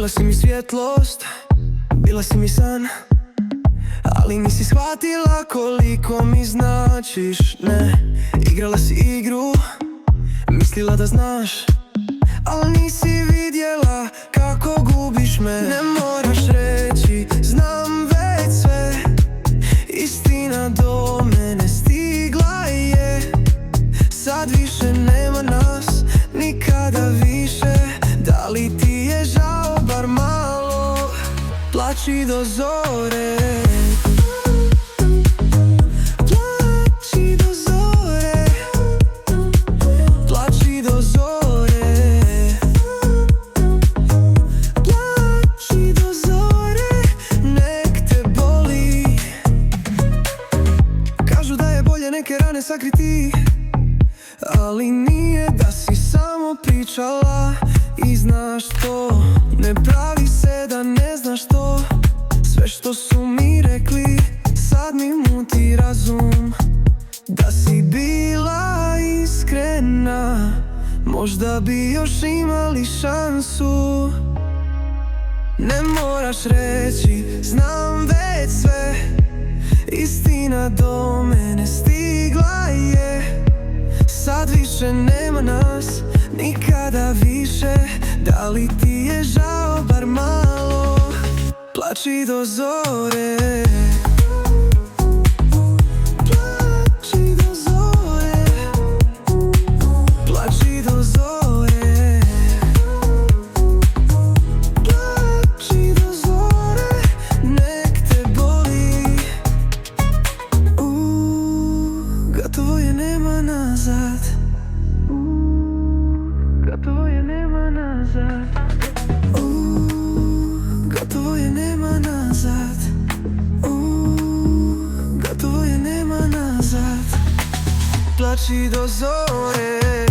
Bila si mi svjetlost, bila si mi san, ali nisi shvatila koliko mi značiš, ne. Igrala si igru, mislila da znaš, ali nisi vidjela kako gubiš me. Ne moraš reći, znam već sve, istina do mene stigla je. Sad više nema nas, nikada više. Da li ti je žao bar malo? Plači do zore. Plači do zore. Plači do zore. Plači do zore. Nek te boli. Kažu da je bolje neke rane sakriti, ali nije, da si samo pričala i znaš to. Ne pravi se da ne znaš to. Sve što su mi rekli sad mi muti razum. Da si bila iskrena, možda bi još imali šansu. Ne moraš reći, znam već sve, istina do mene stigla je. Sad više nema nas, nikada više. Da li ti je žao bar malo? Plači do zore. Plači do zore. Plači do zore. Plači do zore. Nek te boli. Gotovo je, nema nazad. Gotovo je, nema nazad. Gotovo je, nema nazad. Gotovo je, nema nazad. Plači do zore.